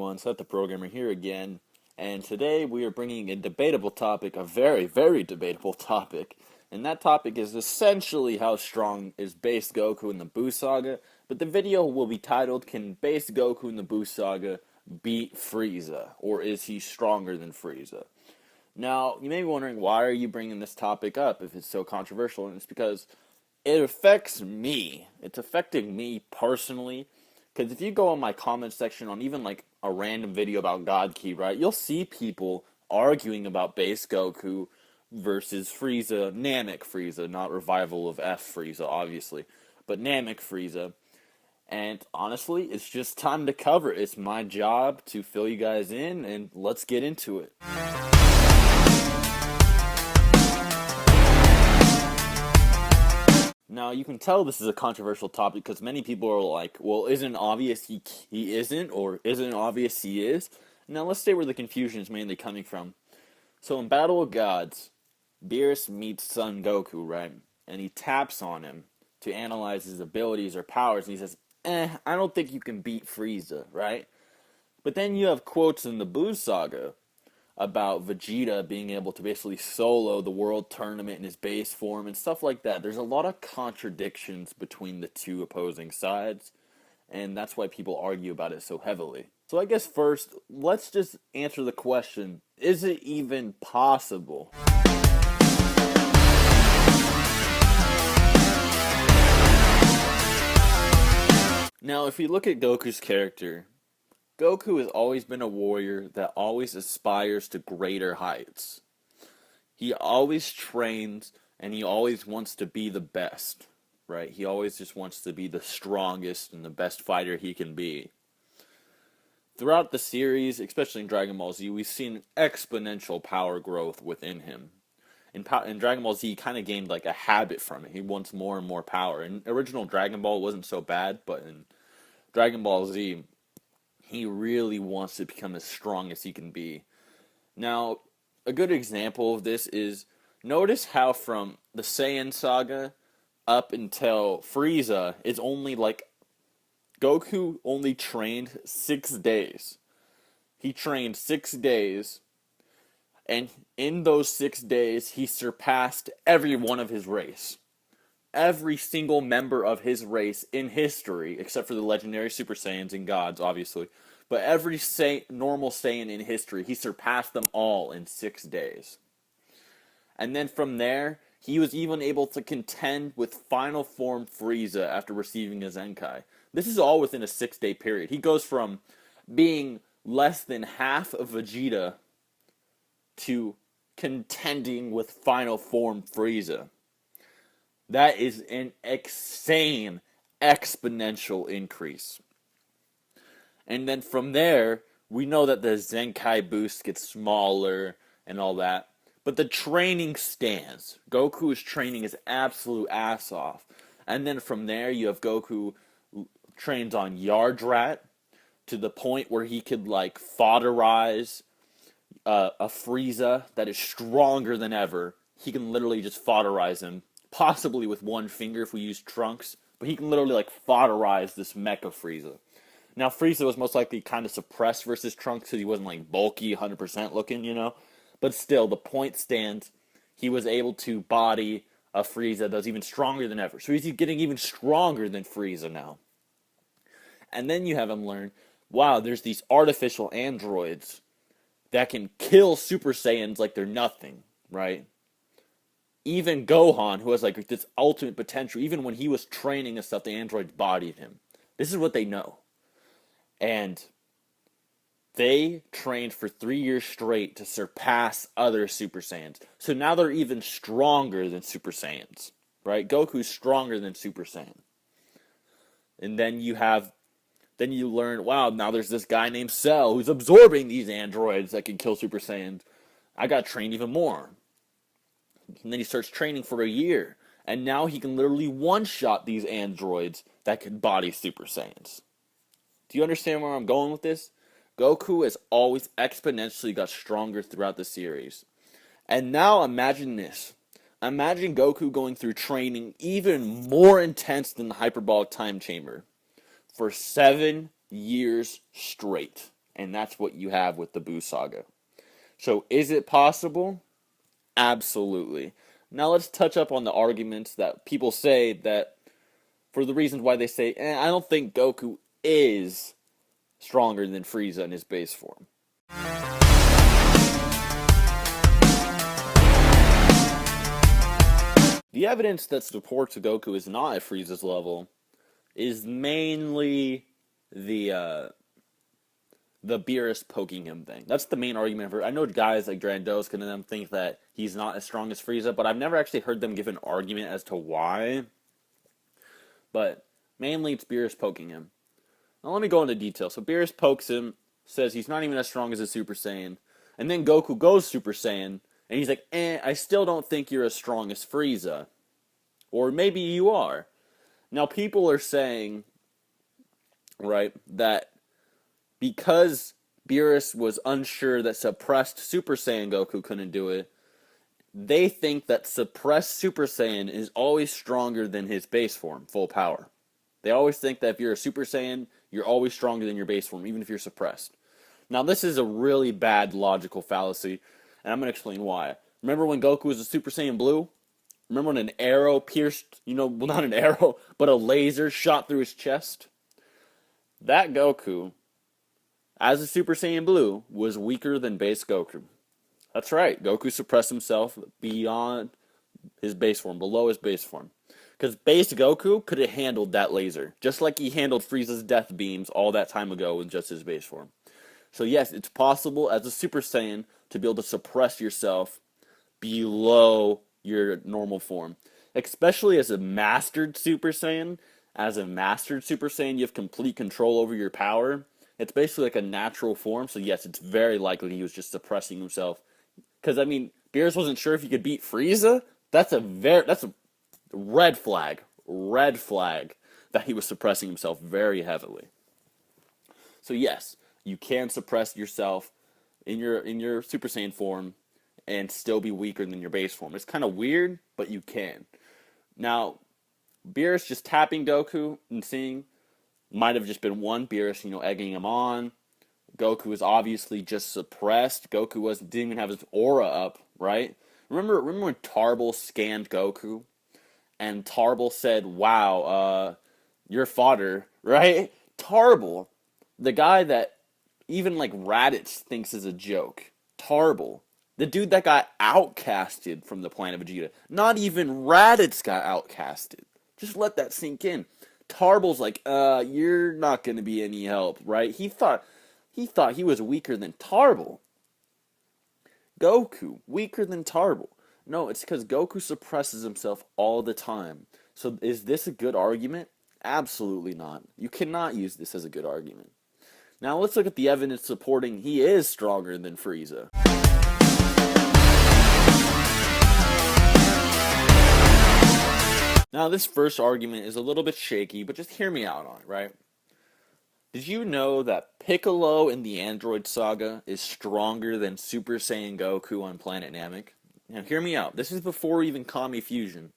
everyone, Seth the Programmer here again, and today we are bringing a debatable topic, a very, very debatable topic, and that topic is essentially how strong is base Goku in the Buu Saga, but the video will be titled, Can base Goku in the Buu Saga beat Frieza, or is he stronger than Frieza? Now, you may be wondering, why are you bringing this topic up if it's so controversial, and it's because it affects me. It's affecting me personally. Because if you go on my comment section on even like a random video about God Key, right, you'll see people arguing about base Goku versus Frieza, Namek Frieza, not Revival of F Frieza, obviously, but Namek Frieza. And honestly, it's just time to cover it. It's my job to fill you guys in, and let's get into it. Now, you can tell this is a controversial topic because many people are like, well, isn't it obvious he isn't, or isn't it obvious he is? Now, let's say where the confusion is mainly coming from. So, in Battle of Gods, Beerus meets Son Goku, right? And he taps on him to analyze his abilities or powers, and he says, I don't think you can beat Frieza, right? But then you have quotes in the Buu Saga about Vegeta being able to basically solo the world tournament in his base form and stuff like that. There's a lot of contradictions between the two opposing sides, and that's why people argue about it so heavily. So I guess first, let's just answer the question, is it even possible? Now, if you look at Goku's character, Goku has always been a warrior that always aspires to greater heights. He always trains, and he always wants to be the best, right? He always just wants to be the strongest and the best fighter he can be. Throughout the series, especially in Dragon Ball Z, we've seen exponential power growth within him. In Dragon Ball Z, he kind of gained like a habit from it. He wants more and more power. In original Dragon Ball, it wasn't so bad, but in Dragon Ball Z, he really wants to become as strong as he can be. Now, a good example of this is, notice how from the Saiyan saga up until Frieza, it's only like, Goku only trained 6 days. He trained 6 days, and in those 6 days, he surpassed every one of his race. Every single member of his race in history, except for the legendary Super Saiyans and gods, obviously, but every normal Saiyan in history, he surpassed them all in 6 days. And then from there, he was even able to contend with Final Form Frieza after receiving a Zenkai. This is all within a 6-day period. He goes from being less than half of Vegeta to contending with Final Form Frieza. That is an insane exponential increase. And then from there, we know that the Zenkai boost gets smaller and all that. But the training stands. Goku is training his absolute ass off. And then from there, you have Goku trains on Yardrat to the point where he could like fodderize a Frieza that is stronger than ever. He can literally just fodderize him. Possibly with one finger if we use Trunks, but he can literally like fodderize this Mecha Frieza. Now Frieza was most likely kind of suppressed versus Trunks because he wasn't like bulky, 100% looking, you know. But still, the point stands. He was able to body a Frieza that's even stronger than ever. So he's getting even stronger than Frieza now. And then you have him learn, wow, there's these artificial androids that can kill Super Saiyans like they're nothing, right? Even Gohan, who has like this ultimate potential, even when he was training and stuff, the androids bodied him. This is what they know. And they trained for 3 years straight to surpass other Super Saiyans. So now they're even stronger than Super Saiyans, right? Goku's stronger than Super Saiyan. And then you learn, wow, now there's this guy named Cell who's absorbing these androids that can kill Super Saiyans. I got trained even more. And then he starts training for a year. And now he can literally one-shot these androids that can body Super Saiyans. Do you understand where I'm going with this? Goku has always exponentially got stronger throughout the series. And now imagine this. Imagine Goku going through training even more intense than the Hyperbolic Time Chamber for 7 years straight. and that's what you have with the Buu Saga. So is it possible? Absolutely. Now let's touch up on the arguments that people say that for the reasons why they say, I don't think Goku is stronger than Frieza in his base form. The evidence that supports Goku is not at Frieza's level is mainly the Beerus poking him thing. That's the main argument for. I know guys like Drandos and them think that he's not as strong as Frieza, but I've never actually heard them give an argument as to why. But mainly it's Beerus poking him. Now let me go into detail. So Beerus pokes him, says he's not even as strong as a Super Saiyan, and then Goku goes Super Saiyan, and he's like, I still don't think you're as strong as Frieza. Or maybe you are. Now people are saying, right, that because Beerus was unsure that suppressed Super Saiyan Goku couldn't do it, they think that suppressed Super Saiyan is always stronger than his base form, full power. They always think that if you're a Super Saiyan, you're always stronger than your base form, even if you're suppressed. Now, this is a really bad logical fallacy, and I'm going to explain why. Remember when Goku was a Super Saiyan Blue? Remember when an arrow pierced, well, not an arrow, but a laser shot through his chest? That Goku, as a Super Saiyan Blue, was weaker than base Goku. That's right, Goku suppressed himself beyond his base form, below his base form. Because base Goku could have handled that laser, just like he handled Frieza's death beams all that time ago with just his base form. So yes, it's possible as a Super Saiyan to be able to suppress yourself below your normal form. Especially as a mastered Super Saiyan. As a mastered Super Saiyan, you have complete control over your power. It's basically like a natural form, so yes, it's very likely he was just suppressing himself. Because, Beerus wasn't sure if he could beat Frieza. That's a red flag that he was suppressing himself very heavily. So yes, you can suppress yourself in your Super Saiyan form and still be weaker than your base form. It's kind of weird, but you can. Now, Beerus just tapping Goku and seeing might have just been one, Beerus, egging him on. Goku was obviously just suppressed. Goku didn't even have his aura up, right? Remember when Tarble scanned Goku? And Tarble said, wow, you're fodder, right? Tarble, the guy that even Raditz thinks is a joke. Tarble, the dude that got outcasted from the planet Vegeta. Not even Raditz got outcasted. Just let that sink in. Tarble's like, you're not going to be any help, right? He thought he was weaker than Tarble. Goku, weaker than Tarble. No, it's because Goku suppresses himself all the time. So is this a good argument? Absolutely not. You cannot use this as a good argument. Now let's look at the evidence supporting he is stronger than Frieza. Now this first argument is a little bit shaky, but just hear me out on it, right? Did you know that Piccolo in the Android Saga is stronger than Super Saiyan Goku on planet Namek? Now, hear me out. This is before even Kami Fusion.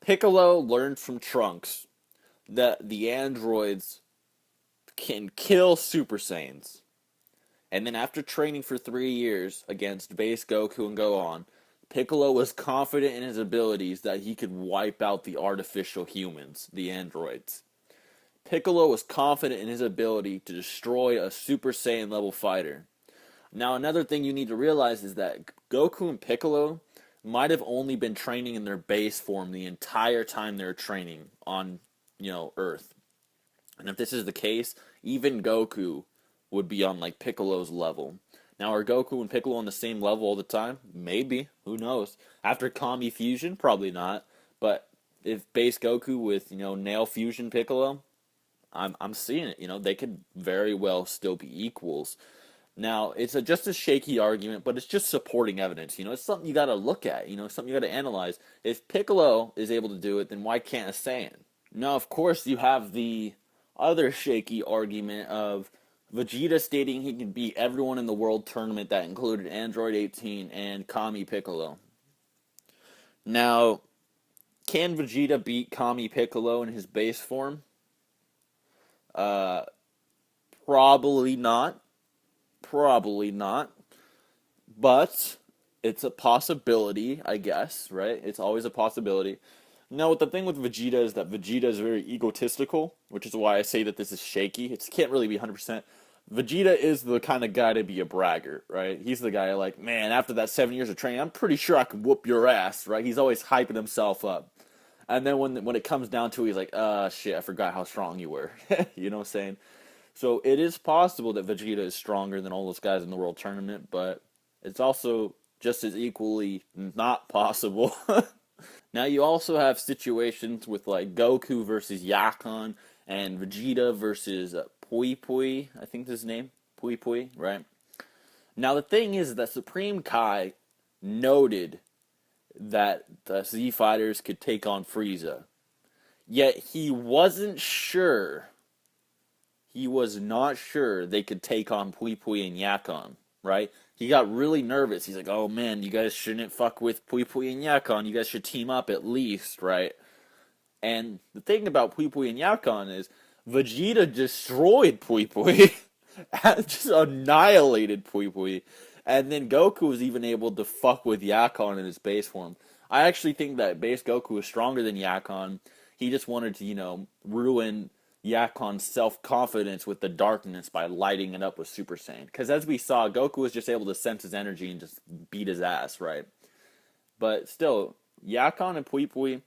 Piccolo learned from Trunks that the androids can kill Super Saiyans. And then after training for 3 years against base Goku and Gohan, Piccolo was confident in his abilities that he could wipe out the artificial humans, the androids. Piccolo was confident in his ability to destroy a Super Saiyan level fighter. Now, another thing you need to realize is that Goku and Piccolo might have only been training in their base form the entire time they were training on, Earth. And if this is the case, even Goku would be on, Piccolo's level. Now, are Goku and Piccolo on the same level all the time? Maybe. Who knows? After Kami Fusion? Probably not. But if base Goku with, Nail Fusion Piccolo, I'm seeing it. They could very well still be equals. Now, it's just a shaky argument, but it's just supporting evidence. It's something you got to look at. Something you got to analyze. If Piccolo is able to do it, then why can't a Saiyan? Now, of course, you have the other shaky argument of Vegeta stating he can beat everyone in the World Tournament that included Android 18 and Kami Piccolo. Now, can Vegeta beat Kami Piccolo in his base form? Probably not. Probably not. But it's a possibility, I guess, right? It's always a possibility. Now, the thing with Vegeta is that Vegeta is very egotistical, which is why I say that this is shaky. It can't really be 100%. Vegeta is the kind of guy to be a braggart, right? He's the guy like, man, after that 7 years of training, I'm pretty sure I can whoop your ass, right? He's always hyping himself up. And then when it comes down to it, he's like, shit, I forgot how strong you were. You know what I'm saying? So it is possible that Vegeta is stronger than all those guys in the World Tournament, but it's also just as equally not possible. Now you also have situations with like Goku versus Yakon and Vegeta versus Pui Pui, I think that's his name, Pui Pui, right? Now the thing is that Supreme Kai noted that the Z Fighters could take on Frieza, yet he wasn't sure. He was not sure they could take on Pui Pui and Yakon, right? He got really nervous. He's like, oh man, you guys shouldn't fuck with Pui Pui and Yakon. You guys should team up at least, right? And the thing about Pui Pui and Yakon is Vegeta destroyed Pui Pui. Just annihilated Pui Pui. And then Goku was even able to fuck with Yakon in his base form. I actually think that base Goku is stronger than Yakon. He just wanted to, ruin Yakon's self-confidence with the darkness by lighting it up with Super Saiyan. Because as we saw, Goku was just able to sense his energy and just beat his ass, right? But still, Yakon and Pui Pui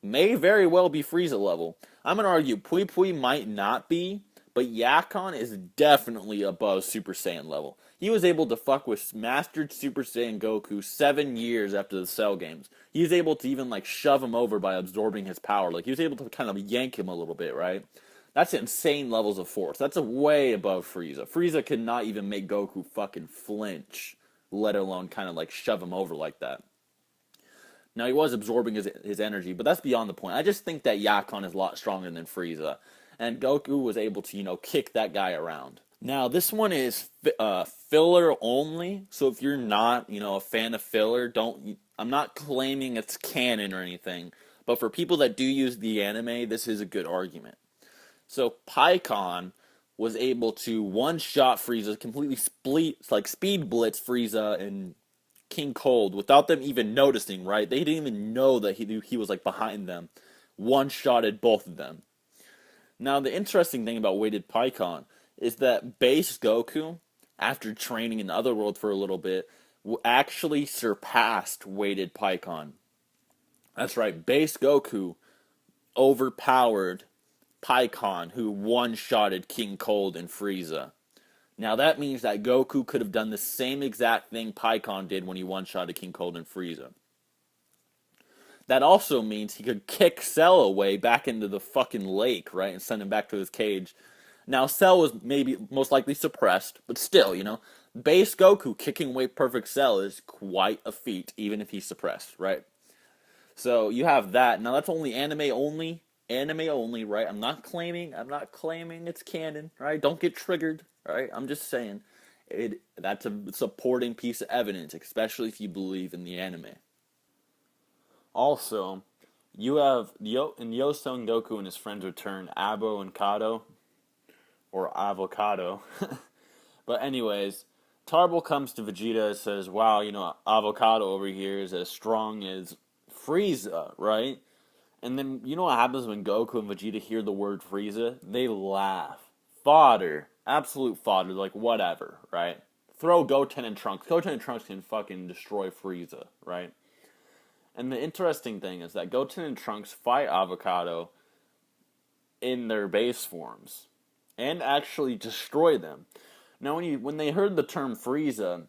may very well be Frieza level. I'm going to argue Pui Pui might not be, but Yakon is definitely above Super Saiyan level. He was able to fuck with mastered Super Saiyan Goku 7 years after the Cell games. He was able to even like shove him over by absorbing his power. Like he was able to kind of yank him a little bit, right? That's insane levels of force. That's a way above Frieza. Frieza could not even make Goku fucking flinch, let alone kind of like shove him over like that. Now, he was absorbing his energy, but that's beyond the point. I just think that Yakon is a lot stronger than Frieza. And Goku was able to, kick that guy around. Now, this one is filler only. So if you're not, a fan of filler, I'm not claiming it's canon or anything. But for people that do use the anime, this is a good argument. So Pikkon was able to one-shot Frieza, completely speed blitz Frieza and King Cold without them even noticing, right? They didn't even know that he was like behind them. One-shotted both of them. Now, the interesting thing about weighted Pikkon is that base Goku, after training in the other world for a little bit, actually surpassed weighted Pikkon. That's right, base Goku overpowered Pikkon, who one-shotted King Cold and Frieza. Now that means that Goku could have done the same exact thing Pikkon did when he one-shotted King Cold and Frieza. That also means he could kick Cell away back into the fucking lake, right, and send him back to his cage. Now Cell was maybe most likely suppressed, but still, base Goku kicking away Perfect Cell is quite a feat, even if he's suppressed, right? So you have that. Now that's only anime only, right? I'm not claiming it's canon, right? Don't get triggered, right? I'm just saying that's a supporting piece of evidence, especially if you believe in the anime. Also, you have in Yosun Goku and his friends return Abo and Kado, or Avocado. But anyways, Tarble comes to Vegeta and says, wow, Avocado over here is as strong as Frieza, right? And then, you know what happens when Goku and Vegeta hear the word Frieza? They laugh. Fodder. Absolute fodder. Like, whatever, right? Throw Goten and Trunks. Goten and Trunks can fucking destroy Frieza, right? And the interesting thing is that Goten and Trunks fight Avocado in their base forms. And actually destroy them. Now, when they heard the term Frieza,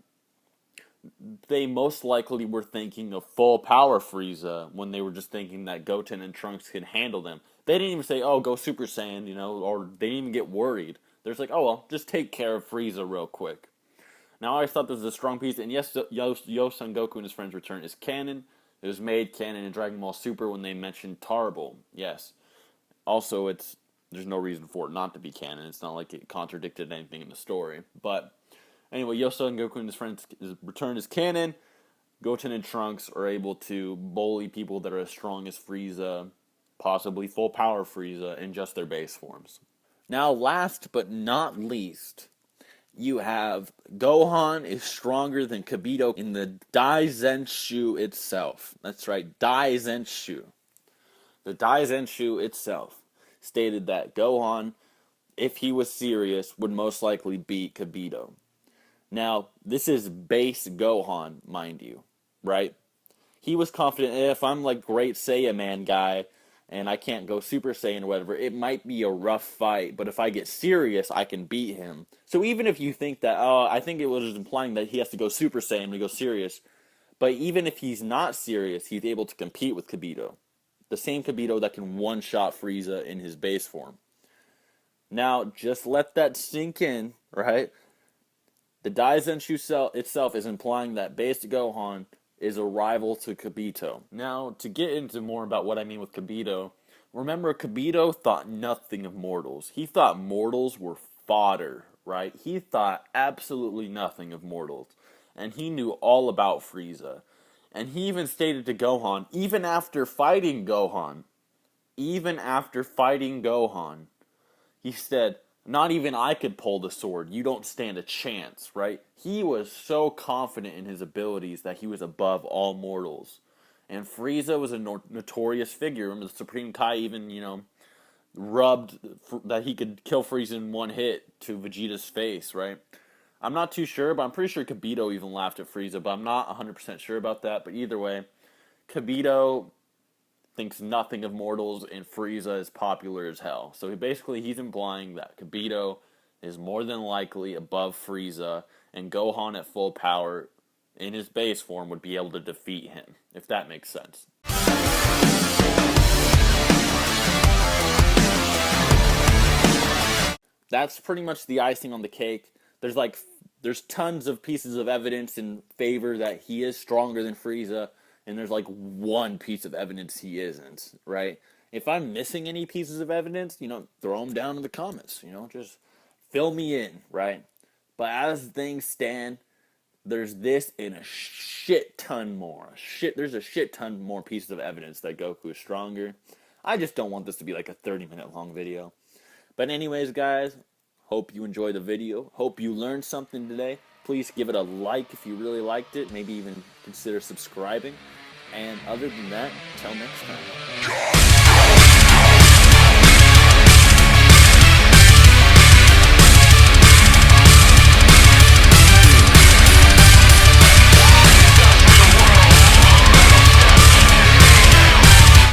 they most likely were thinking of full power Frieza when they were just thinking that Goten and Trunks could handle them. They didn't even say, oh, go Super Saiyan, or they didn't even get worried. They're just like, oh, well, just take care of Frieza real quick. Now, I always thought this was a strong piece, and yes, Yosun Goku and his friends return is canon. It was made canon in Dragon Ball Super when they mentioned Tarble, yes. Also, there's no reason for it not to be canon. It's not like it contradicted anything in the story, but anyway, Yosun Goku and his friends return as canon. Goten and Trunks are able to bully people that are as strong as Frieza, possibly full power Frieza, in just their base forms. Now, last but not least, You have Gohan is stronger than Kibito in the Daizenshu itself. That's right, Daizenshu. The Daizenshu itself stated that Gohan, if he was serious, would most likely beat Kibito. Now, this is base Gohan, mind you, right? He was confident, if I'm like Great Saiyan Man guy, and I can't go Super Saiyan or whatever, it might be a rough fight, but if I get serious, I can beat him. So even if you think that, I think it was implying that he has to go Super Saiyan to go serious, but even if he's not serious, he's able to compete with Kibito. The same Kibito that can one-shot Frieza in his base form. Now, just let that sink in, right? The Daizenshu itself is implying that base Gohan is a rival to Kibito. Now, to get into more about what I mean with Kibito, remember Kibito thought nothing of mortals. He thought mortals were fodder, right? He thought absolutely nothing of mortals. And he knew all about Frieza. And he even stated to Gohan, even after fighting Gohan, he said, not even I could pull the sword. You don't stand a chance, right? He was so confident in his abilities that he was above all mortals. And Frieza was a notorious figure. Remember, the Supreme Kai even, rubbed that he could kill Frieza in one hit to Vegeta's face, right? I'm not too sure, but I'm pretty sure Kibito even laughed at Frieza, but I'm not 100% sure about that. But either way, Kibito thinks nothing of mortals, and Frieza is popular as hell. So he's implying that Kibito is more than likely above Frieza, and Gohan at full power in his base form would be able to defeat him, if that makes sense. That's pretty much the icing on the cake. There's tons of pieces of evidence in favor that he is stronger than Frieza, and there's like one piece of evidence he isn't, right? If I'm missing any pieces of evidence, throw them down in the comments, just fill me in, right? But as things stand, there's this and a shit ton more. There's a shit ton more pieces of evidence that Goku is stronger. I just don't want this to be like a 30-minute long video. But anyways, guys, hope you enjoyed the video. Hope you learned something today. Please give it a like if you really liked it. Maybe even consider subscribing. And other than that, till next time.